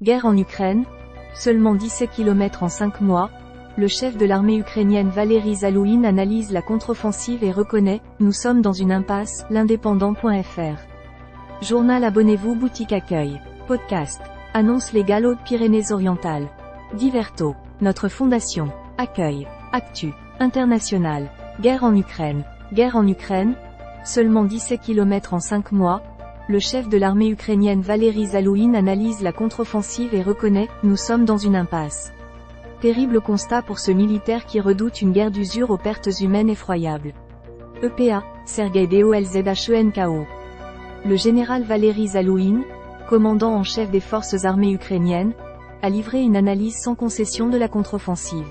Guerre en Ukraine, seulement 17 km en 5 mois, le chef de l'armée ukrainienne Valery Zalouïne analyse la contre-offensive et reconnaît « Nous sommes dans une impasse », l'indépendant.fr. Journal. Abonnez-vous. Boutique accueil. Podcast. Annonce légale Hautes-Pyrénées-Orientales. Diverto. Notre fondation. Accueil. Actu. International. Guerre en Ukraine. Guerre en Ukraine, seulement 17 km en 5 mois, le chef de l'armée ukrainienne Valery Zalouïne analyse la contre-offensive et reconnaît « Nous sommes dans une impasse ». Terrible constat pour ce militaire qui redoute une guerre d'usure aux pertes humaines effroyables. EPA, Sergueï Dolzhenko. Le général Valery Zalouïne, commandant en chef des forces armées ukrainiennes, a livré une analyse sans concession de la contre-offensive.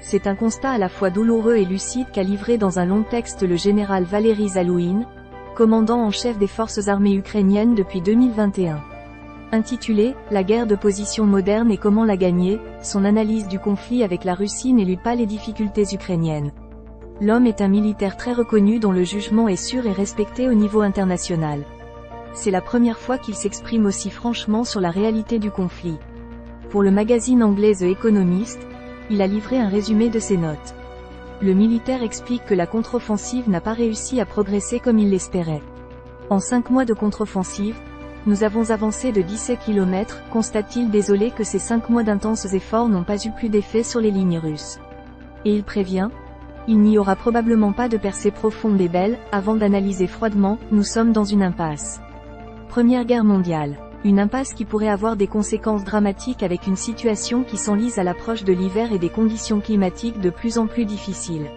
C'est un constat à la fois douloureux et lucide qu'a livré dans un long texte le général Valery Zalouïne, commandant en chef des forces armées ukrainiennes depuis 2021. Intitulé « La guerre de position moderne et comment la gagner », son analyse du conflit avec la Russie n'élude pas les difficultés ukrainiennes. L'homme est un militaire très reconnu dont le jugement est sûr et respecté au niveau international. C'est la première fois qu'il s'exprime aussi franchement sur la réalité du conflit. Pour le magazine anglais The Economist, il a livré un résumé de ses notes. Le militaire explique que la contre-offensive n'a pas réussi à progresser comme il l'espérait. En 5 mois de contre-offensive, nous avons avancé de 17 km, constate-t-il désolé que ces 5 mois d'intenses efforts n'ont pas eu plus d'effet sur les lignes russes. Et il prévient, il n'y aura probablement pas de percée profonde et belle, avant d'analyser froidement, nous sommes dans une impasse. Première guerre mondiale. Une impasse qui pourrait avoir des conséquences dramatiques avec une situation qui s'enlise à l'approche de l'hiver et des conditions climatiques de plus en plus difficiles.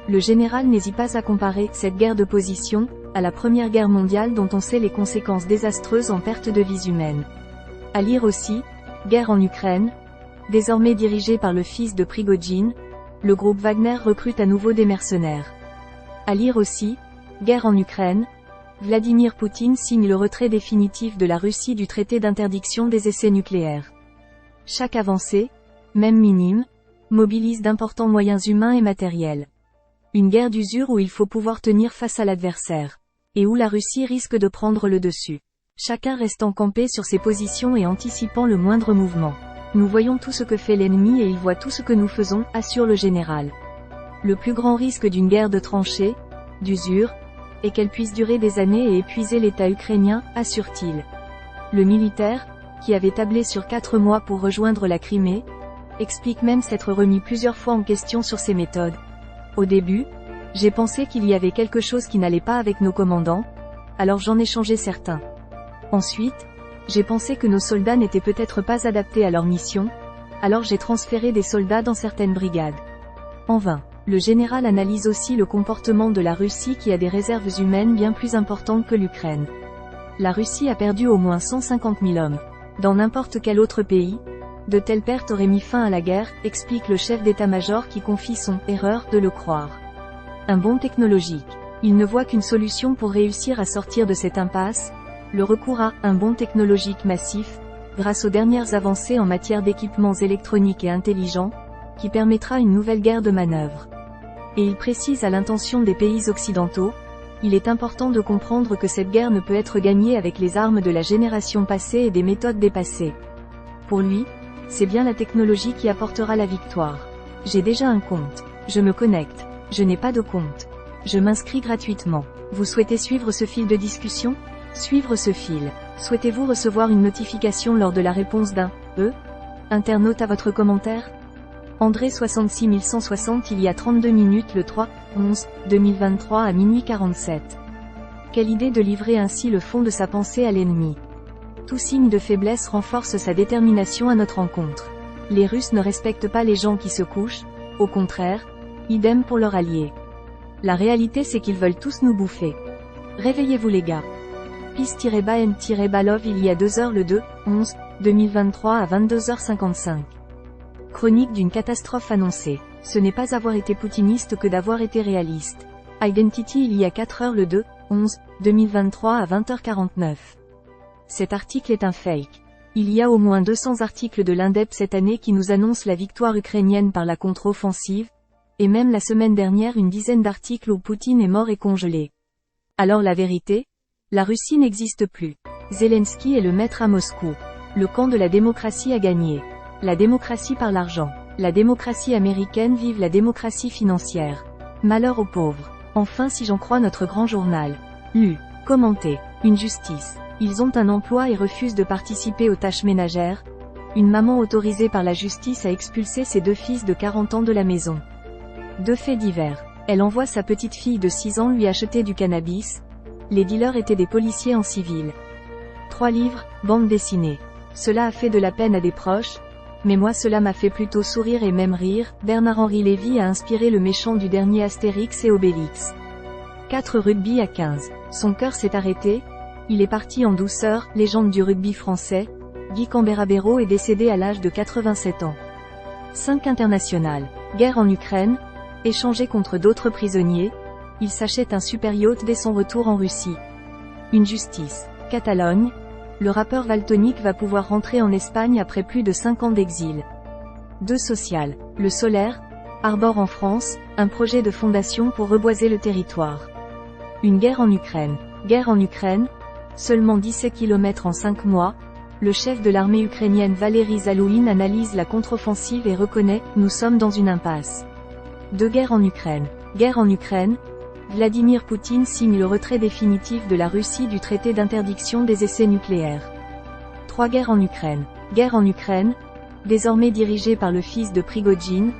Le général n'hésite pas à comparer cette guerre de position à la Première Guerre mondiale dont on sait les conséquences désastreuses en perte de vies humaines. À lire aussi, Guerre en Ukraine, désormais dirigée par le fils de Prigojine, le groupe Wagner recrute à nouveau des mercenaires. À lire aussi, Guerre en Ukraine, Vladimir Poutine signe le retrait définitif de la Russie du traité d'interdiction des essais nucléaires. Chaque avancée, même minime, mobilise d'importants moyens humains et matériels. Une guerre d'usure où il faut pouvoir tenir face à l'adversaire. Et où la Russie risque de prendre le dessus. Chacun restant campé sur ses positions et anticipant le moindre mouvement. Nous voyons tout ce que fait l'ennemi et il voit tout ce que nous faisons, assure le général. Le plus grand risque d'une guerre de tranchées, d'usure, est qu'elle puisse durer des années et épuiser l'État ukrainien, assure-t-il. Le militaire, qui avait tablé sur 4 mois pour rejoindre la Crimée, explique même s'être remis plusieurs fois en question sur ses méthodes. Au début, j'ai pensé qu'il y avait quelque chose qui n'allait pas avec nos commandants, alors j'en ai changé certains. Ensuite, j'ai pensé que nos soldats n'étaient peut-être pas adaptés à leur mission, alors j'ai transféré des soldats dans certaines brigades. En vain. Le général analyse aussi le comportement de la Russie qui a des réserves humaines bien plus importantes que l'Ukraine. La Russie a perdu au moins 150 000 hommes. Dans n'importe quel autre pays, de telles pertes auraient mis fin à la guerre, explique le chef d'état-major qui confie son « erreur » de le croire. Un bond technologique. Il ne voit qu'une solution pour réussir à sortir de cette impasse, le recours à un bond technologique massif, grâce aux dernières avancées en matière d'équipements électroniques et intelligents, qui permettra une nouvelle guerre de manœuvre. Et il précise à l'intention des pays occidentaux, il est important de comprendre que cette guerre ne peut être gagnée avec les armes de la génération passée et des méthodes dépassées. Pour lui, c'est bien la technologie qui apportera la victoire. J'ai déjà un compte. Je me connecte. Je n'ai pas de compte. Je m'inscris gratuitement. Vous souhaitez suivre ce fil de discussion ? Suivre ce fil. Souhaitez-vous recevoir une notification lors de la réponse d'un « internaute à votre commentaire ?» André 66160 il y a 32 minutes le 3/11/2023 à minuit 47. Quelle idée de livrer ainsi le fond de sa pensée à l'ennemi. Tout signe de faiblesse renforce sa détermination à notre rencontre. Les Russes ne respectent pas les gens qui se couchent, au contraire, idem pour leurs alliés. La réalité c'est qu'ils veulent tous nous bouffer. Réveillez-vous les gars. Peace-Ban-Balov il y a 2 heures le 2/11/2023 à 22h55. Chronique d'une catastrophe annoncée. Ce n'est pas avoir été poutiniste que d'avoir été réaliste. Identity il y a 4 heures le 2/11/2023 à 20h49. Cet article est un fake. Il y a au moins 200 articles de l'Indep cette année qui nous annoncent la victoire ukrainienne par la contre-offensive, et même la semaine dernière une dizaine d'articles où Poutine est mort et congelé. Alors la vérité ? La Russie n'existe plus. Zelensky est le maître à Moscou. Le camp de la démocratie a gagné. La démocratie par l'argent. La démocratie américaine vive la démocratie financière. Malheur aux pauvres. Enfin si j'en crois notre grand journal. Lu. Commenté. Une justice. Ils ont un emploi et refusent de participer aux tâches ménagères. Une maman autorisée par la justice à expulser ses 2 fils de 40 ans de la maison. 2 faits divers. Elle envoie sa petite fille de 6 ans lui acheter du cannabis. Les dealers étaient des policiers en civil. 3 livres, bande dessinée. Cela a fait de la peine à des proches, mais moi cela m'a fait plutôt sourire et même rire. Bernard-Henri Lévy a inspiré le méchant du dernier Astérix et Obélix. 4 rugby à 15. Son cœur s'est arrêté. Il est parti en douceur. Légende du rugby français. Guy Camberabero est décédé à l'âge de 87 ans. 5 international. Guerre en Ukraine. Échangé contre d'autres prisonniers. Il s'achète un super yacht dès son retour en Russie. Une justice. Catalogne. Le rappeur Valtonyc va pouvoir rentrer en Espagne après plus de 5 ans d'exil. 2 social. Le solaire. Arbor en France, un projet de fondation pour reboiser le territoire. Une guerre en Ukraine. Guerre en Ukraine. Seulement 17 km en 5 mois. Le chef de l'armée ukrainienne Valery Zalouïne analyse la contre-offensive et reconnaît « Nous sommes dans une impasse ». 2 guerres en Ukraine. Guerre en Ukraine. Vladimir Poutine signe le retrait définitif de la Russie du traité d'interdiction des essais nucléaires. 3 guerres en Ukraine. Guerre en Ukraine. Désormais dirigé par le fils de Prigojine,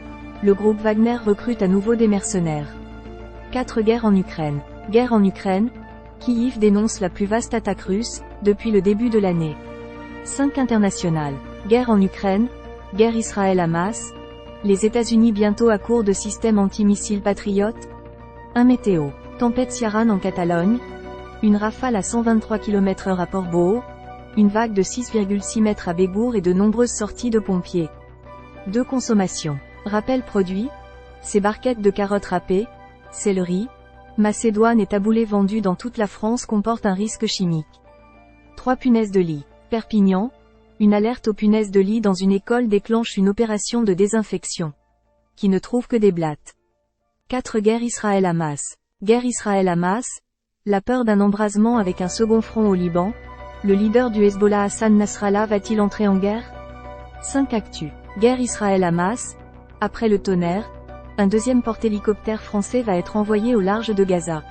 le groupe Wagner recrute à nouveau des mercenaires. 4 guerres en Ukraine. Guerre en Ukraine. Kyiv dénonce la plus vaste attaque russe, depuis le début de l'année. 5 international. Guerre en Ukraine. Guerre Israël-Hamas. Les États-Unis bientôt à court de systèmes antimissiles Patriot. Un météo. Tempête Ciarán en Catalogne. Une rafale à 123 km/h à Portbou. Une vague de 6,6 mètres à Bégour et de nombreuses sorties de pompiers. 2 consommation. Rappel produit. Ces barquettes de carottes râpées, céleri, macédoine et taboulé vendus dans toute la France comportent un risque chimique. 3 punaises de lit. Perpignan. Une alerte aux punaises de lit dans une école déclenche une opération de désinfection. Qui ne trouve que des blattes. 4 guerre Israël-Hamas. Guerre Israël-Hamas. La peur d'un embrasement avec un second front au Liban. Le leader du Hezbollah Hassan Nasrallah va-t-il entrer en guerre? 5 actu. Guerre Israël-Hamas. Après le tonnerre, un 2e porte-hélicoptère français va être envoyé au large de Gaza.